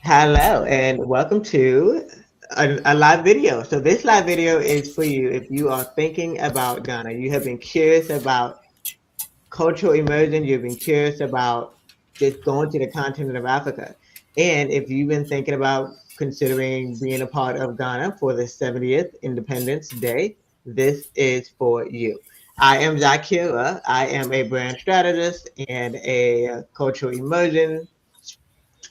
Hello and welcome to a live video. So this live video is for you if you are thinking about Ghana. You have been curious about cultural immersion. You've been curious about just going to the continent of Africa. And if you've been thinking about considering being a part of Ghana for the 70th Independence Day, this is for you. I am Zakira. I am a brand strategist and a cultural immersion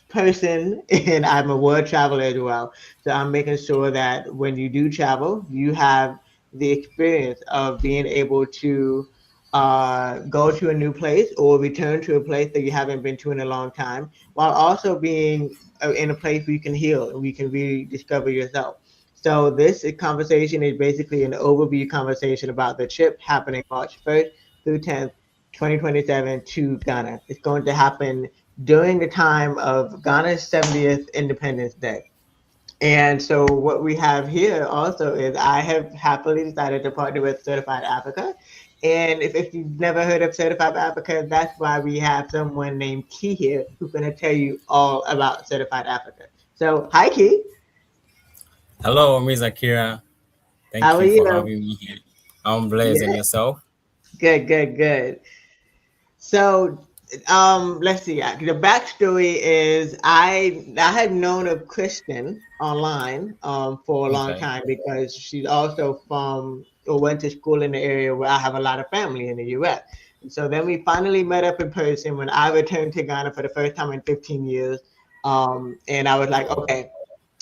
person, and I'm a world traveler as well. So I'm making sure that when you do travel, you have the experience of being able to go to a new place or return to a place that you haven't been to in a long time, while also being in a place where you can heal and we can rediscover yourself. So this conversation is basically an overview conversation about the trip happening March 1st through 10th, 2027 to Ghana. It's going to happen during the time of Ghana's 70th Independence Day. And so what we have here also is I have happily decided to partner with Certified Africa. And if you've never heard of Certified Africa, that's why we have someone named Key here who's going to tell you all about Certified Africa. So, hi, Key. Hello, Ms. Akira. How Thank are you for you? having me here. I'm blessed and Yeah, yourself. good, good, good. So, let's see. The backstory is I had known of Kristen online for a long Okay. time because she's also from or went to school in the area where I have a lot of family in the U.S. And so then we finally met up in person when I returned to Ghana for the first time in 15 years. And I was like, Oh, okay,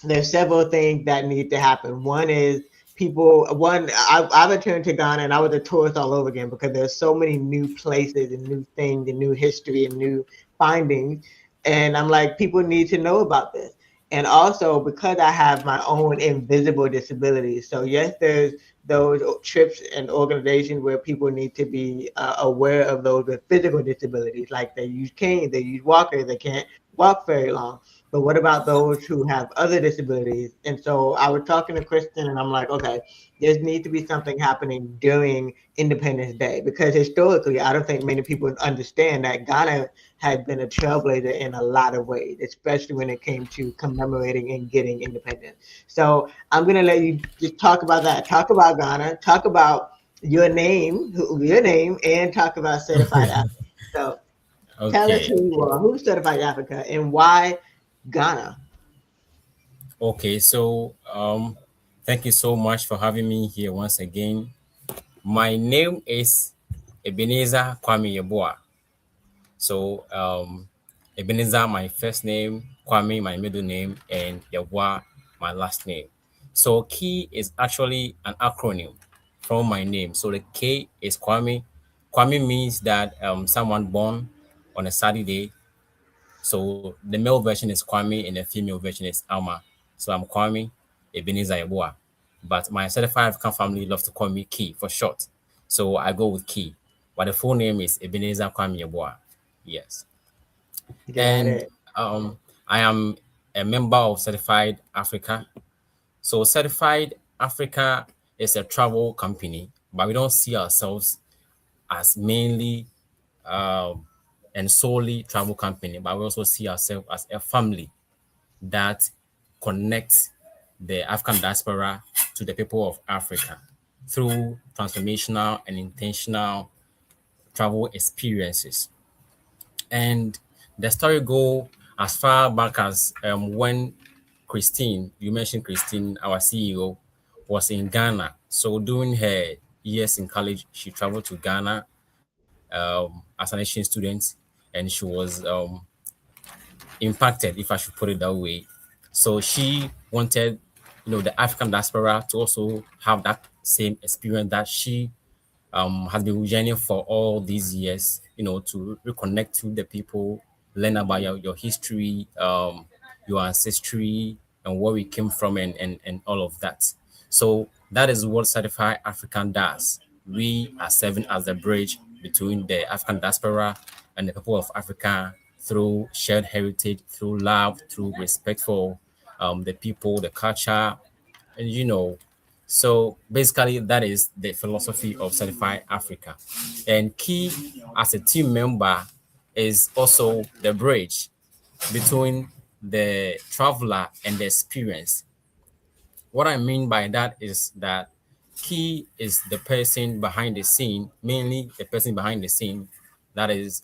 there's several things that need to happen. One is I returned to Ghana and I was a tourist all over again because there's so many new places and new things and new history and new findings. And I'm like, people need to know about this. And also because I have my own invisible disabilities. So yes, there's those trips and organizations where people need to be aware of those with physical disabilities, like they use canes, they use walkers, they can't walk very long. But what about those who have other disabilities? And so I was talking to Kristen and I'm like, okay, there needs to be something happening during Independence Day because historically, I don't think many people understand that Ghana had been a trailblazer in a lot of ways, especially when it came to commemorating and getting independence. So I'm gonna let you just talk about that. Talk about Ghana. Talk about your name, and talk about Certified Africa. So tell us okay. who you are, who's Certified Africa, and why Ghana. Okay. Thank you so much for having me here once again. My name is Ebenezer Kwame Yeboah. Ebenezer, my first name, Kwame, my middle name, and Yeboah, my last name. So, Key is actually an acronym from my name. So, the K is Kwame. Kwame means that someone born on a Saturday. So, the male version is Kwame and the female version is Alma. So, I'm Kwame Ebenezer Yeboah. But my certified African family loves to call me Key for short. So, I go with Key. But the full name is Ebenezer Kwame Yeboah. Yes. Got And it. um, I am a member of Certified Africa. So Certified Africa is a travel company, but we don't see ourselves as mainly um, and solely travel company, but we also see ourselves as a family that connects the African diaspora to the people of Africa through transformational and intentional travel experiences. And the story go as far back as when Christine, you mentioned Christine, our CEO, was in Ghana. So during her years in college, she traveled to Ghana as an exchange student, and she was impacted, if I should put it that way. So she wanted, the African diaspora to also have that same experience that she has been journeying for all these years, to reconnect to the people, learn about your history, your ancestry, and where we came from, and all of that. So that is what Certified African does. We are serving as the bridge between the African diaspora and the people of Africa through shared heritage, through love, through respect for the people, the culture, and so basically that is the philosophy of Certified Africa. And Key as a team member is also the bridge between the traveler and the experience. What I mean by that is that key is the person behind the scene, mainly the person behind the scene that is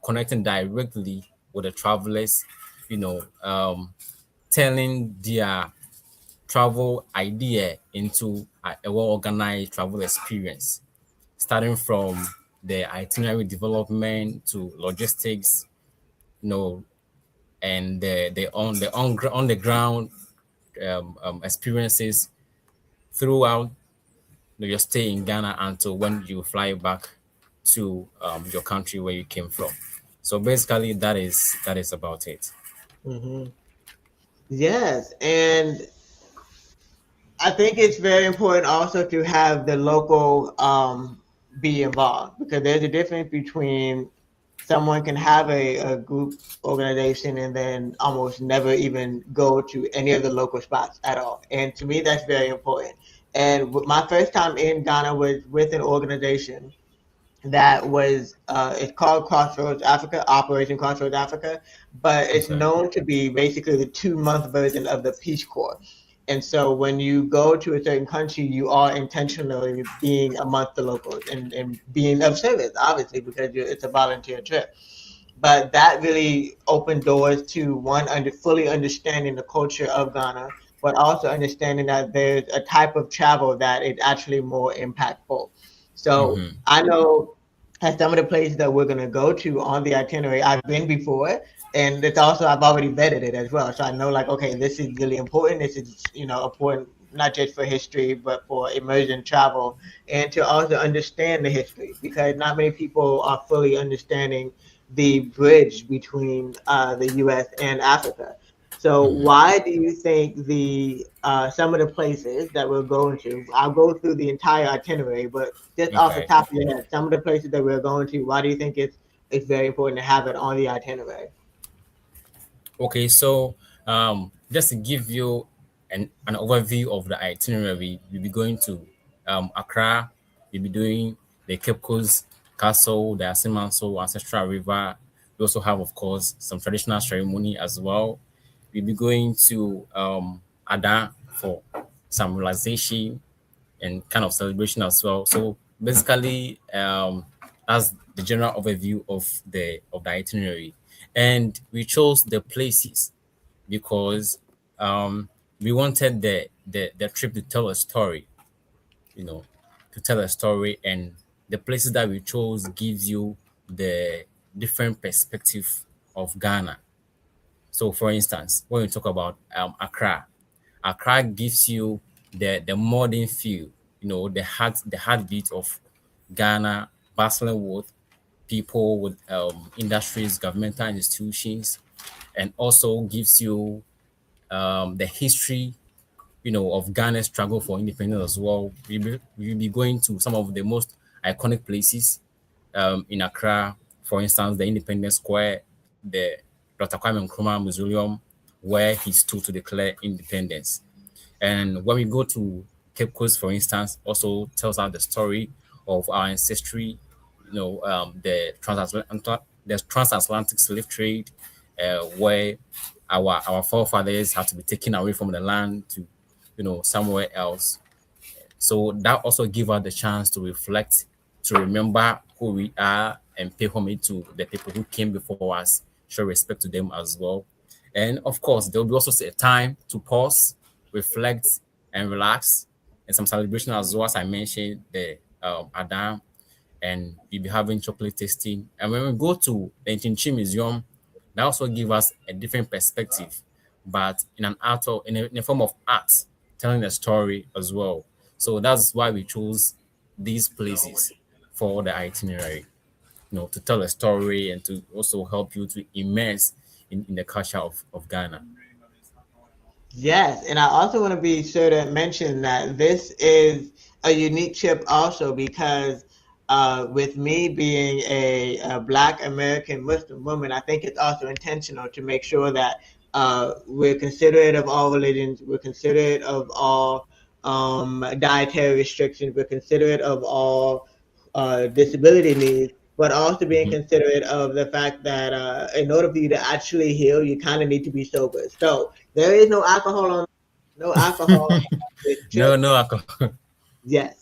connecting directly with the travelers, you know, telling their travel idea into a well organized travel experience, starting from the itinerary development to logistics, you know, and on the ground experiences throughout your stay in Ghana until when you fly back to your country where you came from. So basically, that is about it. Hmm. Yes, and I think it's very important also to have the local be involved, because there's a difference between someone can have a group organization and then almost never even go to any of the local spots at all. And to me, that's very important. And my first time in Ghana was with an organization that was it's called Crossroads Africa, Operation Crossroads Africa, but it's Okay. known to be basically the 2 month version of the Peace Corps. And so when you go to a certain country, you are intentionally being amongst the locals and being of service, obviously, because it's a volunteer trip. But that really opened doors to one, fully understanding the culture of Ghana, but also understanding that there's a type of travel that is actually more impactful. So Mm-hmm. I know at some of the places that we're going to go to on the itinerary, I've been before, and it's also I've already vetted it as well. So I know, like, okay, this is really important. This is, important not just for history, but for immersion travel, and to also understand the history, because not many people are fully understanding the bridge between the U.S. and Africa. So Mm-hmm. why do you think the some of the places that we're going to? I'll go through the entire itinerary, but just off the Okay. top of your head, some of the places that we're going to, why do you think it's very important to have it on the itinerary? Okay, so just to give you an overview of the itinerary, we'll be going to Accra, we'll be doing the Cape Coast Castle, the Asimanso Ancestral River. We also have, of course, some traditional ceremony as well. We'll be going to Ada for some relaxation and kind of celebration as well. So basically, that's the general overview of the itinerary, and we chose the places because we wanted the trip to tell a story, you know, to tell a story, and the places that we chose gives you the different perspective of Ghana. So, for instance, when we talk about Accra, Accra gives you the modern feel, the heartbeat of Ghana, bustling with people, with industries, governmental institutions, and also gives you the history, of Ghana's struggle for independence as well. We'll be going to some of the most iconic places in Accra, for instance, the Independence Square, the Dr. Kwame Nkrumah Mausoleum, where he stood to declare independence. And when we go to Cape Coast, for instance, also tells us the story of our ancestry, the transatlantic slave trade, where our forefathers had to be taken away from the land to, somewhere else. So that also give us the chance to reflect, to remember who we are, and pay homage to the people who came before us, show respect to them as well. And of course, there will be also a time to pause, reflect, and relax, and some celebration as well, as I mentioned, the Adam, and we'll be having chocolate tasting. And when we go to the Inchinchi Museum, that also give us a different perspective, but in an art or in a form of art, telling a story as well. So that's why we chose these places for the itinerary, to tell a story and to also help you to immerse in the culture of Ghana. Yes, and I also want to be sure to mention that this is a unique trip also, because with me being a Black American Muslim woman, I think it's also intentional to make sure that we're considerate of all religions, we're considerate of all dietary restrictions, we're considerate of all disability needs, but also being Mhm. considerate of the fact that in order for you to actually heal, you kind of need to be sober. So there is no alcohol on, no alcohol on this No, trip. no alcohol. Yes.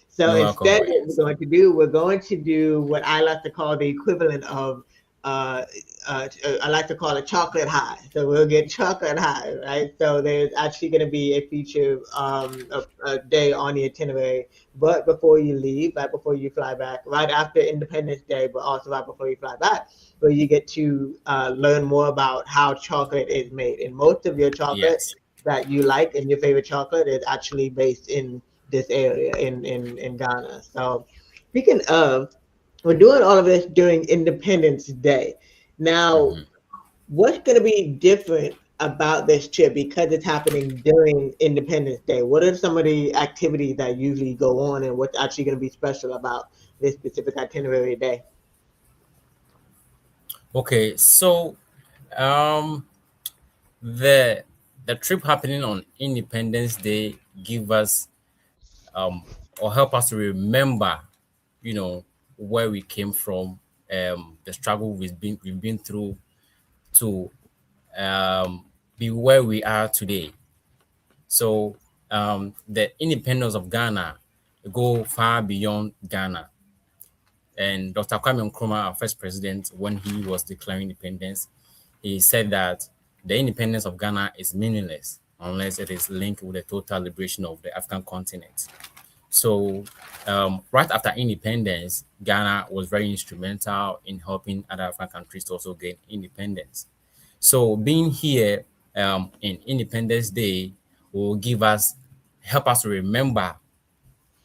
So No instead, alcohol. what Yes. we're going to do what I like to call the equivalent of, uh, I like to call it chocolate high. So we'll get chocolate high, right? So there's actually going to be a feature, a day on the itinerary, but before you leave, right before you fly back, right after Independence Day, but also right before you fly back, where you get to learn more about how chocolate is made. And most of your chocolate Yes. that you like and your favorite chocolate is actually based in this area in Ghana. So speaking of, we're doing all of this during Independence Day. Now, Mhm. what's going to be different about this trip because it's happening during Independence Day? What are some of the activities that usually go on, and what's actually going to be special about this specific itinerary day? Okay, so um, the the trip happening on Independence Day give us or help us to remember, you know, where we came from, the struggle we've been through to be where we are today. So the independence of Ghana go far beyond Ghana. And Dr. Kwame Nkrumah, our first president, when he was declaring independence, he said that the independence of Ghana is meaningless unless it is linked with the total liberation of the African continent. So, right after independence, Ghana was very instrumental in helping other African countries to also gain independence. So, being here in Independence Day will help us to remember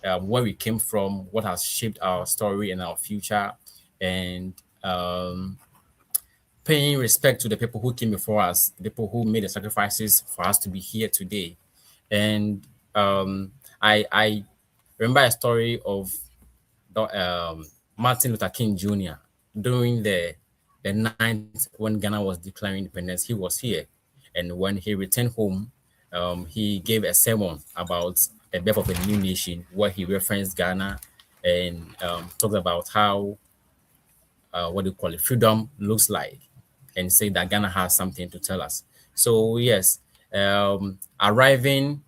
where we came from, what has shaped our story and our future, and paying respect to the people who came before us, the people who made the sacrifices for us to be here today. And I remember a story of Martin Luther King Jr. during the night when Ghana was declaring independence. He was here, and when he returned home, he gave a sermon about the birth of a new nation, where he referenced Ghana and talked about how what do you call it, freedom looks like, and say that Ghana has something to tell us. So yes, arriving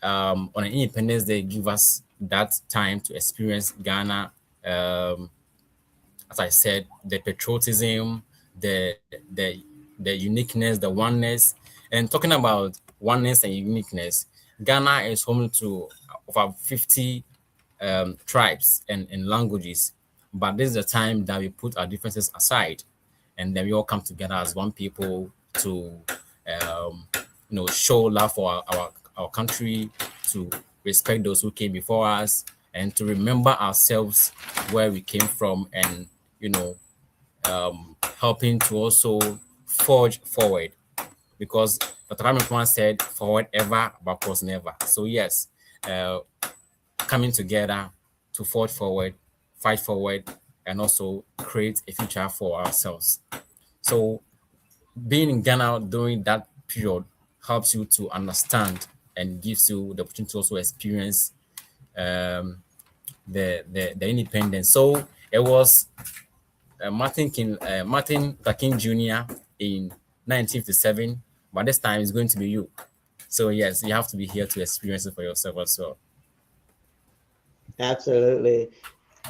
on an Independence Day give us that time to experience Ghana. As I said, the patriotism, the uniqueness, the oneness. And talking about oneness and uniqueness, Ghana is home to over 50 tribes and languages. But this is the time that we put our differences aside, and then we all come together as one people to, show love for our country, to respect those who came before us, and to remember ourselves where we came from, and you know, helping to also forge forward, because Dr. Hamilton said, "Forward ever, backwards never." So yes, uh, coming together to forge forward, fight forward, and also create a future for ourselves. So being in Ghana during that period helps you to understand and gives you the opportunity to also experience um, the independence. So it was Martin Luther King Jr. in 1957, but this time it's going to be you. So yes, you have to be here to experience it for yourself as well. Absolutely.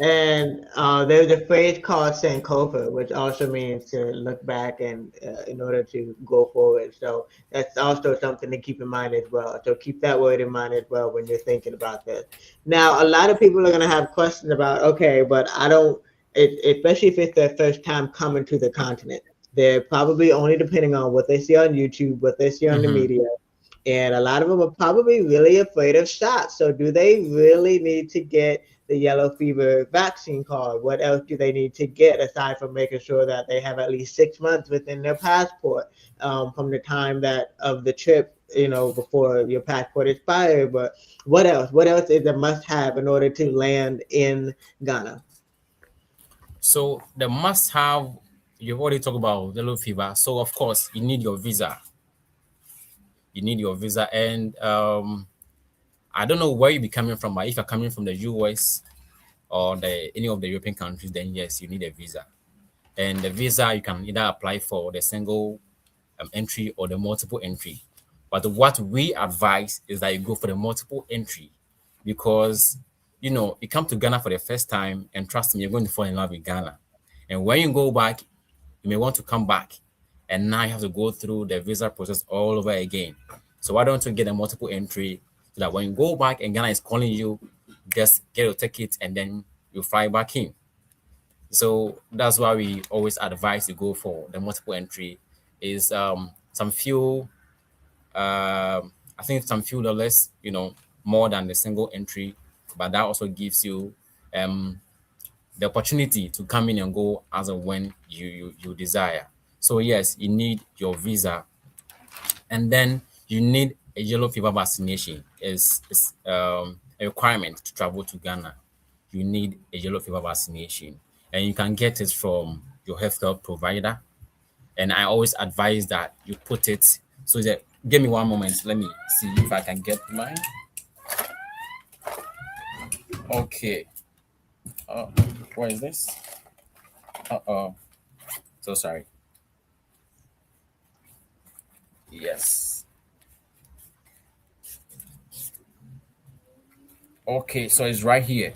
And there's a phrase called Sankofa, which also means to look back and in order to go forward. So that's also something to keep in mind as well. So keep that word in mind as well when you're thinking about this. Now, a lot of people are going to have questions about, okay, but I don't, especially if it's their first time coming to the continent. They're probably only depending on what they see on YouTube, what they see on the Mhm. media, and a lot of them are probably really afraid of shots. So, do they really need to get the yellow fever vaccine card? What else do they need to get aside from making sure that they have at least 6 months within their passport from the time that of the trip? Before your passport expired. But what else? What else is a must-have in order to land in Ghana? So the must-have, you've already talked about yellow fever. So of course you need your visa. You need your visa, and I don't know where you be coming from, but if you're coming from the US, or any of the European countries, then yes, you need a visa. And the visa you can either apply for the single entry or the multiple entry. But what we advise is that you go for the multiple entry because you come to Ghana for the first time and trust me, you're going to fall in love with Ghana. And when you go back, you may want to come back and now you have to go through the visa process all over again. So why don't you get a multiple entry so that when you go back and Ghana is calling you, just get your ticket and then you fly back in. So that's why we always advise you go for the multiple entry. Is some few I think some few dollars, more than the single entry, but that also gives you the opportunity to come in and go as and when you desire. So yes, you need your visa, and then you need a yellow fever vaccination. Is a requirement to travel to Ghana. You need a yellow fever vaccination, and you can get it from your healthcare provider. And I always advise that you put it. So that give me one moment. Let me see if I can get mine. Okay. Uh, where is this? Oh, so sorry. Yes. Okay, so it's right here.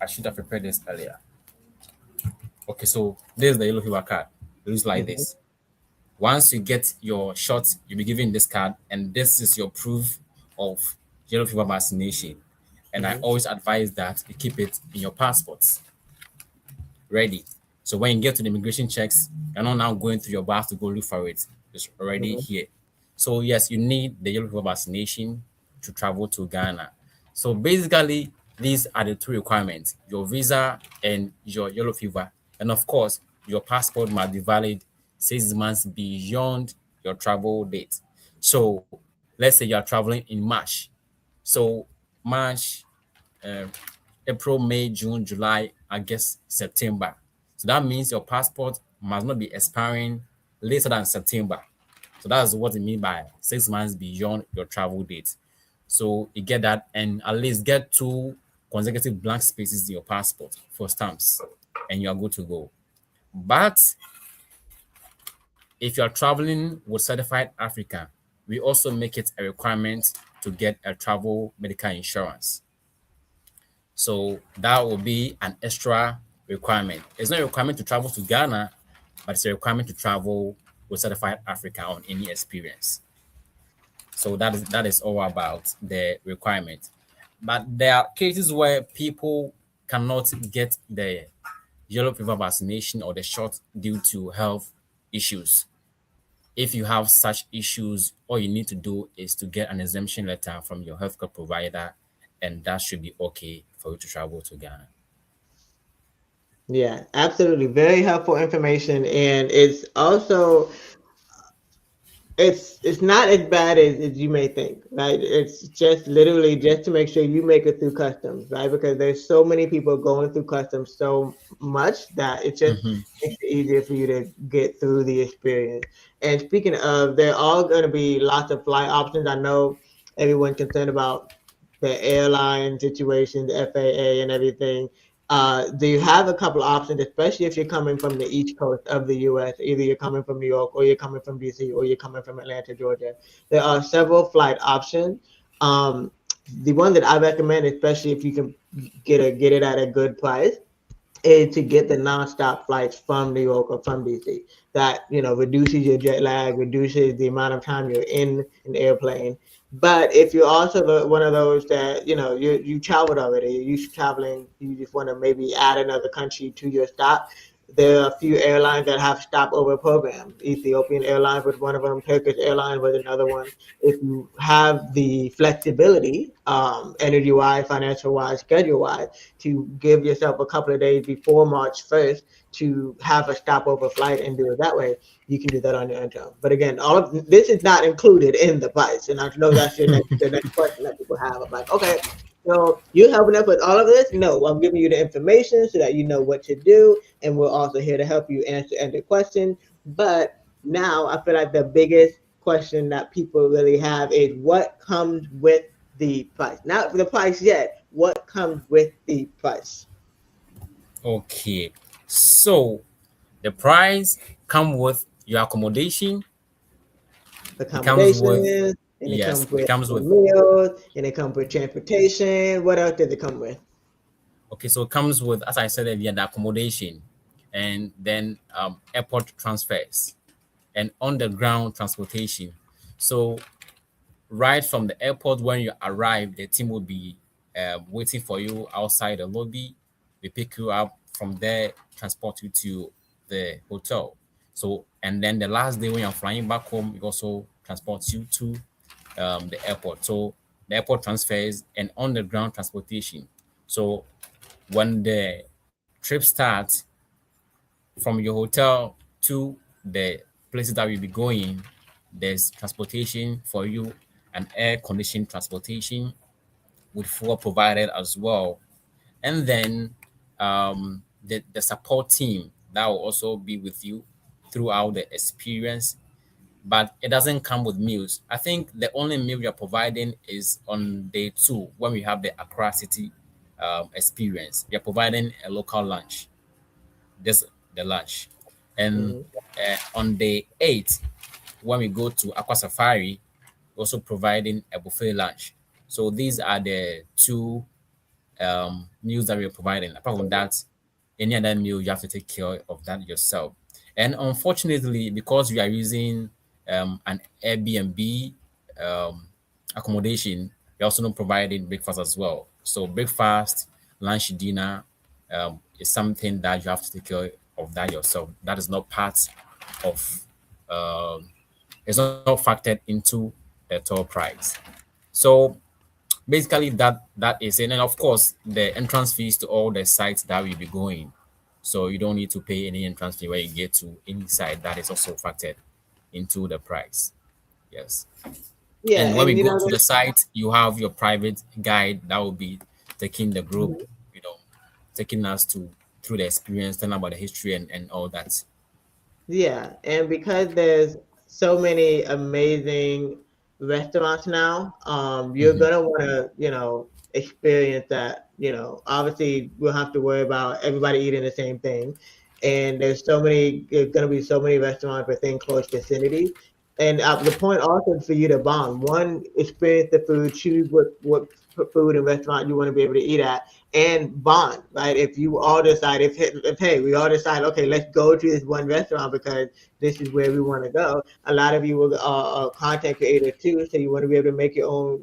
I should have prepared this earlier. Okay, so this is the yellow fever card. It looks like Mhm, this. Once you get your shot, you'll be given this card, and this is your proof of yellow fever vaccination. And I mhm, always advise that you keep it in your passports ready. So when you get to the immigration checks, you're not now going through your bag to go look for it. It's already mhm. here. So yes, you need the yellow fever vaccination to travel to Ghana. So basically, these are the two requirements: your visa and your yellow fever. And of course, your passport must be valid 6 months beyond your travel date. So let's say you are traveling in March. So March, uh, April, May, June, July, August, September. So that means your passport must not be expiring later than September. So that's what it means by 6 months beyond your travel date. So you get that, and at least get two consecutive blank spaces in your passport for stamps, and you are good to go. But if you are traveling with certified Africa, we also make it a requirement to get a travel medical insurance. So that will be an extra requirement. It's not a requirement to travel to Ghana, but it's a requirement to travel with certified Africa on any experience. So that is all about the requirement. But there are cases where people cannot get the yellow fever vaccination or the shot due to health issues. If you have such issues, all you need to do is to get an exemption letter from your healthcare provider, and that should be okay for you to travel to Ghana. Yeah, absolutely. Very helpful information. And it's also it's not as bad as you may think, right? It's just literally just to make sure you make it through customs, right? Because there's so many people going through customs so much that it just Mhm. makes it easier for you to get through the experience. And speaking of, there are going to be lots of flight options. I know everyone's concerned about the airline situation, the FAA, and everything. Do you have a couple of options, especially if you're coming from the East Coast of the U.S.? Either you're coming from New York, or you're coming from D.C., or you're coming from Atlanta, Georgia. There are several flight options. Um, the one that I recommend, especially if you can get it at a good price, is to get the nonstop flights from New York or from DC. That reduces your jet lag, reduces the amount of time you're in an airplane. But if you're also one of those that you traveled already, you're used to traveling, you just want to maybe add another country to your stop. There are a few airlines that have stopover programs. Ethiopian Airlines was one of them. Turkish Airlines was another one. If you have the flexibility, energy-wise, financial-wise, schedule-wise, to give yourself a couple of days before March 1st to have a stopover flight and do it that way, you can do that on your own time. But again, all of this is not included in the price. And I know that's the next question that people have. I'm like, okay, so you're helping us with all of this? No, I'm giving you the information so that you know what to do. And we're also here to help you answer any question. But now I feel like the biggest question that people really have is what comes with the price. Not the price yet. What comes with the price? Okay. So the price come with your accommodation. It comes with Accommodations, and it yes, comes it with comes with meals, and it comes with transportation. What else does it come with? okay, so it comes with, as I said earlier, the accommodation and then airport transfers and underground transportation. So right from the airport when you arrive, the team will be waiting for you outside the lobby. We pick you up from there, transport you to the hotel. So, and then the last day when you're flying back home, we also transport you to the airport. So, the airport transfers and underground transportation. So, when the trip starts from your hotel to the places that we'll be going, there's transportation for you, an air conditioned transportation with fuel provided as well. And then the support team that will also be with you throughout the experience. But it doesn't come with meals. I think the only meal we are providing is on day two when we have the Accra City experience. We are providing a local lunch, just the lunch. And Hmm. on day eight, when we go to Aqua Safari, also providing a buffet lunch. So these are the two meals that we're providing. Apart from that, any other meal you have to take care of that yourself. And unfortunately, because we are using an Airbnb um, accommodation, we're also not providing breakfast as well. So breakfast, lunch, dinner is something that you have to take care of that yourself. That is not part of um, it's not factored into the tour price. So basically that is it. And of course the entrance fees to all the sites that we'll be going, so you don't need to pay any entrance fee when you get to any site. That is also factored into the price. Yes. Yeah, And when we and go to the site, you have your private guide that will be taking the group, you know, taking us to through the experience, telling about the history and all that. yeah, and because there's so many amazing restaurants now, you're Mhm. gonna want to, experience that. Obviously, we'll have to worry about everybody eating the same thing, and there's gonna be so many restaurants within close vicinity. And the point also is for you to bond. One, experience the food, choose what food and restaurant you want to be able to eat at, and bond, right? If you all decide, if hey, we all decide, okay, let's go to this one restaurant because this is where we want to go. A lot of you are content creators too, so you want to be able to make your own,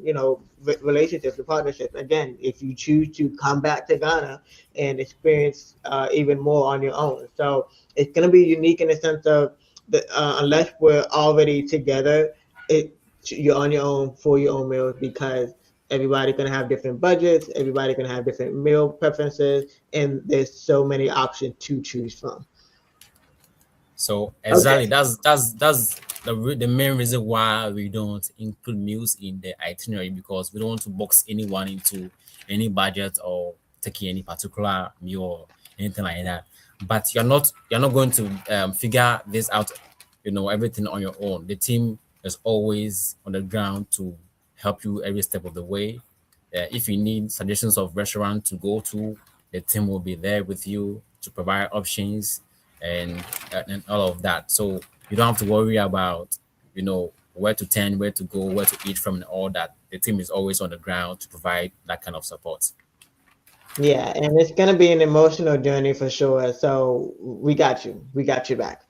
relationships and partnerships. Again, if you choose to come back to Ghana and experience even more on your own, so it's gonna be unique in the sense of unless we're already together, it you're on your own for your own meals because everybody's gonna have different budgets, everybody's gonna have different meal preferences, and there's so many options to choose from. So exactly, Okay. that's the main reason why we don't include meals in the itinerary, because we don't want to box anyone into any budget or taking any particular meal or anything like that. But you're not going to figure this out, everything on your own. The team is always on the ground to help you every step of the way. If you need suggestions of restaurant to go to, the team will be there with you to provide options and all of that. So you don't have to worry about where to turn, where to go, where to eat from, and all that. The team is always on the ground to provide that kind of support. Yeah, and it's gonna be an emotional journey for sure. So we got you. We got you back.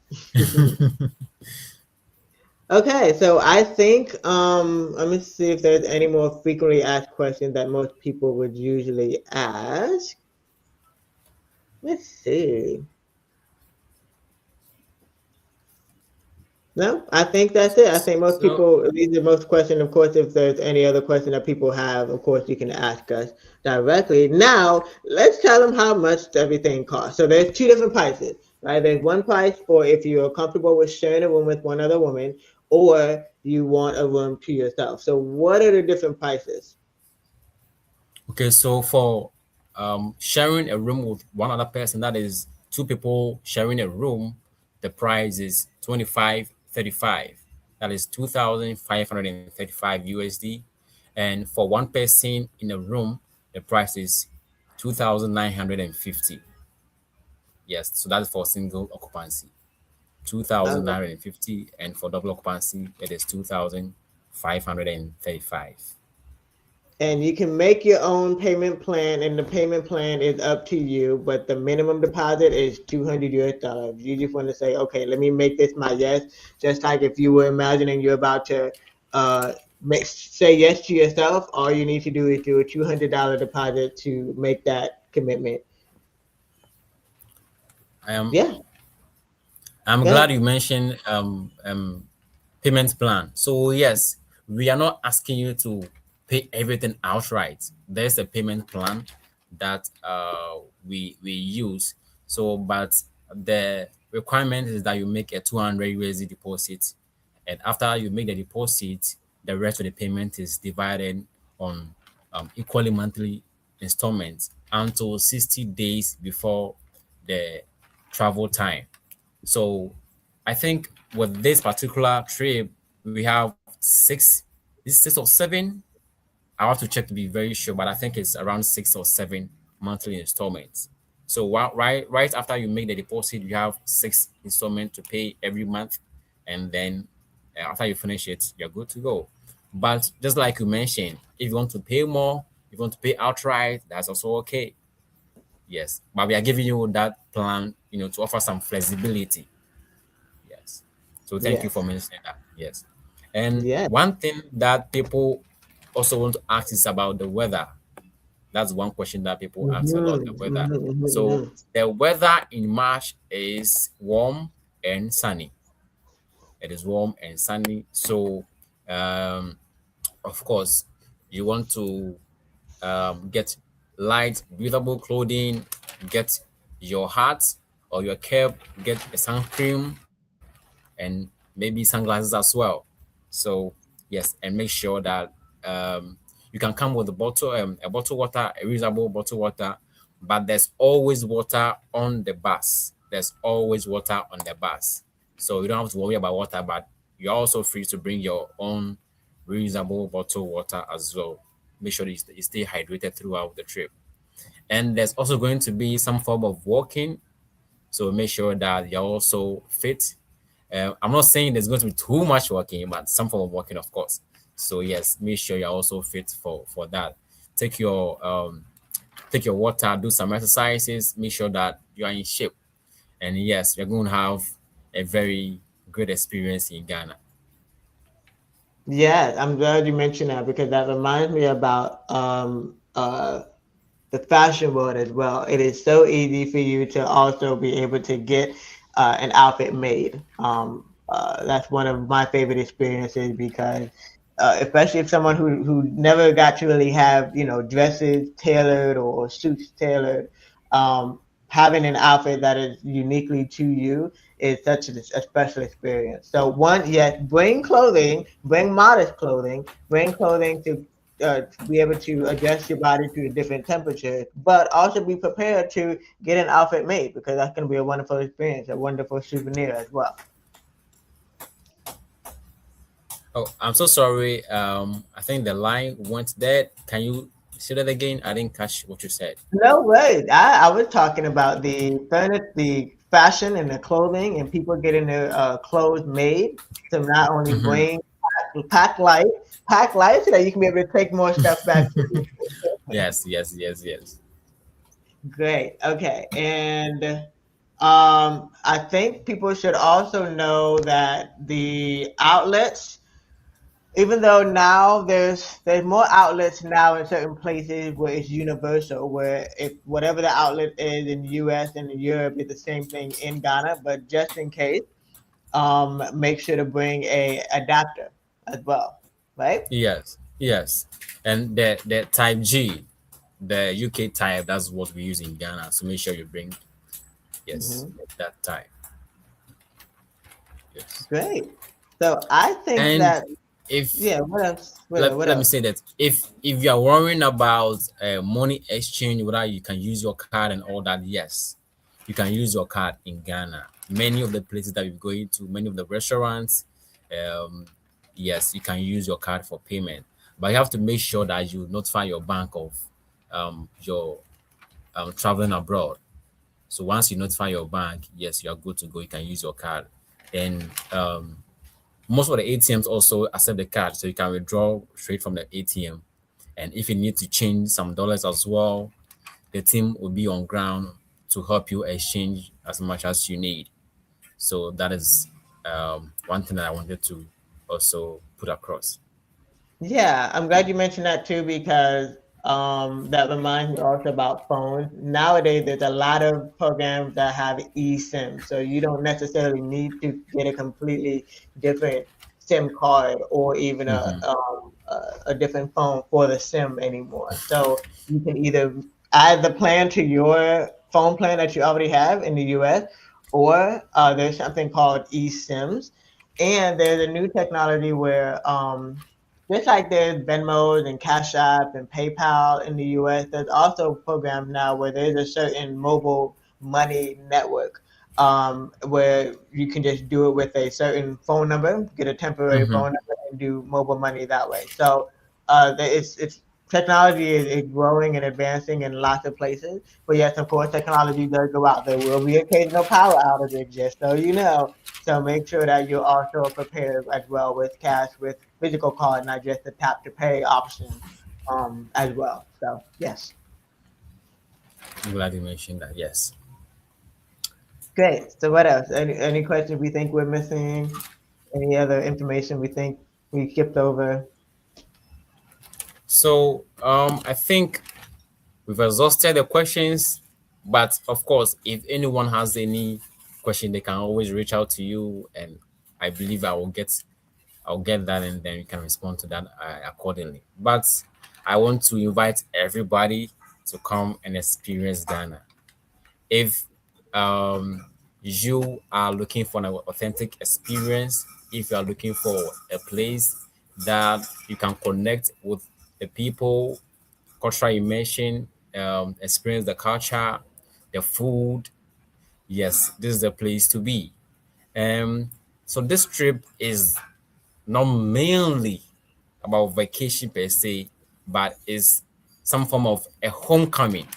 Okay, so I think let me see if there's any more frequently asked questions that most people would usually ask. Let's see. No, I think that's it. I think most So people, these are most questions. Of course, if there's any other question that people have, of course, you can ask us directly. Now, let's tell them how much everything costs. So there's two different prices, right? There's one price for if you're comfortable with sharing a room with one other woman, or you want a room to yourself. So what are the different prices? okay, so for sharing a room with one other person, that is two people sharing a room, the price is 2535. That is 2,535 USD. And for one person in a room, the price is 2,950. Yes, so that's for single occupancy. Okay. 2,950, and for double occupancy, it is 2,535. And you can make your own payment plan, and the payment plan is up to you, but the minimum deposit is 200 US dollars. You just want to say, okay, let me make this my yes. Just like if you were imagining you're about to say yes to yourself, all you need to do is do a $200 deposit to make that commitment. I am Yeah, I'm go glad ahead. you mentioned payment plan. So yes, we are not asking you to pay everything outright. There's a payment plan that we use. So, but the requirement is that you make a 200 USD deposit, and after you make the deposit, the rest of the payment is divided on equally monthly installments until 60 days before the travel time. So I think with this particular trip, we have this 6 or 7. I have to check to be very sure, but I think it's around 6 or 7 monthly installments. So right after you make the deposit, you have 6 installments to pay every month, and then after you finish it, you're good to go. But just like you mentioned, if you want to pay more, if you want to pay outright, that's also okay. Yes, but we are giving you that plan, to offer some flexibility. Yes. So thank you for Yes. mentioning that. Yes. And Yeah. one thing that people also want to ask is about the weather. That's one question that people ask about the weather. So the weather in March is warm and sunny. It is warm and sunny. So, um, of course, you want to get light, breathable clothing, get your hat or your cap, get a sun cream, and maybe sunglasses as well. So yes, and make sure that you can come with a bottle water, a reusable bottle water, but there's always water on the bus. There's always water on the bus, so you don't have to worry about water. But you're also free to bring your own reusable bottle water as well. Make sure that you stay hydrated throughout the trip. And there's also going to be some form of walking, so make sure that you're also fit. I'm not saying there's going to be too much working, but some form of working, of course. So yes, make sure you're also fit for that. Take your take your water, do some exercises, make sure that you are in shape. And yes, you're going to have a very good experience in Ghana. Yeah, I'm glad you mentioned that because that reminds me about the fashion world as well. It is so easy for you to also be able to get an outfit made. That's one of my favorite experiences because, especially if someone who never got to really have dresses tailored or suits tailored, having an outfit that is uniquely to you is such a special experience. So one, yes, bring clothing, bring modest clothing, bring clothing to be able to adjust your body to different temperatures, but also be prepared to get an outfit made because that's going to be a wonderful experience, a wonderful souvenir as well. Oh, I'm so sorry. I think the line went dead. Can you say that again? I didn't catch what you said. No way. I was talking about the furniture, the fashion and the clothing, and people getting their clothes made to not only Mhm. bring pack light, pack light, so that you can be able to take more stuff back with you. Yes, yes, yes, yes. Great. Okay. And I think people should also know that the outlets, even though now there's more outlets now in certain places where it's universal, where if whatever the outlet is in the US and in Europe is the same thing in Ghana, but just in case, make sure to bring a adapter as well, right? Yes, yes. And the type G, the UK type, that's what we use in Ghana. So make sure you bring, yes, Hmm. that type. Yes. Great. So I think And that, if yeah. What else? What let me else? say that if you are worrying about money exchange, whether you can use your card and all that, yes, you can use your card in Ghana. Many of the places that we're going to, many of the restaurants, um, yes, you can use your card for payment. but you have to make sure that you notify your bank of your traveling abroad. So once you notify your bank, yes, you are good to go. You can use your card. And most of the ATMs also accept the card, so you can withdraw straight from the ATM. And if you need to change some dollars as well, the team will be on ground to help you exchange as much as you need. So that is one thing that I wanted to also put across. Yeah, I'm glad you mentioned that too because that reminds me also about phones. Nowadays, there's a lot of programs that have eSIM, so you don't necessarily need to get a completely different SIM card or even a different phone for the SIM anymore. So you can either add the plan to your phone plan that you already have in the US, or there's something called eSIMs, and there's a new technology where just like there's Venmos and Cash App and PayPal in the US, there's also programs now where there's a certain mobile money network where you can just do it with a certain phone number, get a temporary Mm-hmm. phone number, and do mobile money that way. So it's technology is growing and advancing in lots of places. But yes, of course, technology does go out. There will be occasional power outages, just so you know. So make sure that you're also prepared as well with cash, with physical card, not just the tap to pay option as well. So yes, I'm glad you mentioned that. Yes. great. So what else? Any questions we think we're missing? Any other information we think we skipped over? So I think we've exhausted the questions, but of course, if anyone has any question, they can always reach out to you, and I believe I'll get that, and then you can respond to that accordingly. But I want to invite everybody to come and experience Ghana. If you are looking for an authentic experience, if you are looking for a place that you can connect with the people, cultural immersion, experience the culture, the food, yes, this is the place to be. Um, so this trip is not mainly about vacation per se, but is some form of a homecoming,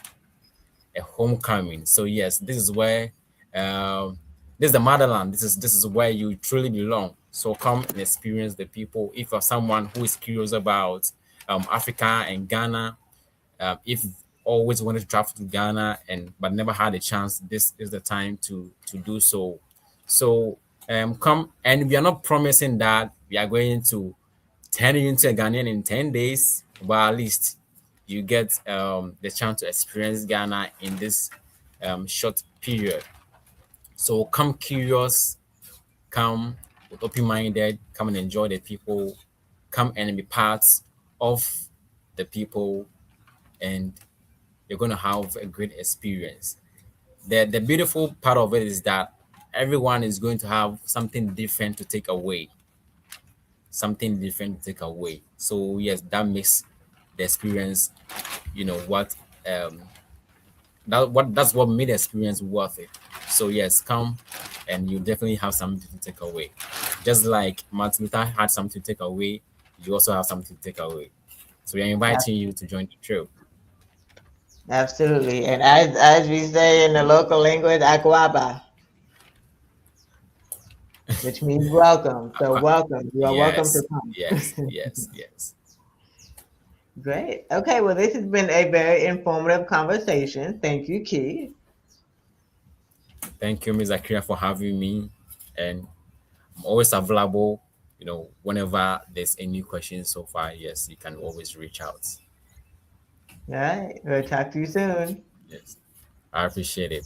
a homecoming. So yes, this is where this is the motherland. This is where you truly belong. So come and experience the people. If you're someone who is curious about Africa and Ghana, if always wanted to travel to Ghana and but never had a chance, this is the time to do so. So come, and we are not promising that we are going to turn you into a Ghanaian in 10 days, but at least you get the chance to experience Ghana in this short period. So come curious, come with open minded, come and enjoy the people, come and be part of the people, and you're going to have a great experience. The beautiful part of it is that everyone is going to have something different to take away, something different to take away. So yes, that makes the experience, you know what, um, that's what made the experience worth it. So yes, come and you definitely have something to take away. Just like Martin Luther had something to take away, you also have something to take away. So we're inviting you to join the trip. Absolutely. And as we say in the local language, Akwaba, which means welcome. So welcome. You are welcome to Yes, come. yes, yes, yes. Great. Okay, well, this has been a very informative conversation. Thank you, Key. Thank you, Ms. Akira, for having me. And I'm always available, whenever there's any questions so far. Yes, you can always reach out. All right. We'll talk to you soon. Yes, I appreciate it.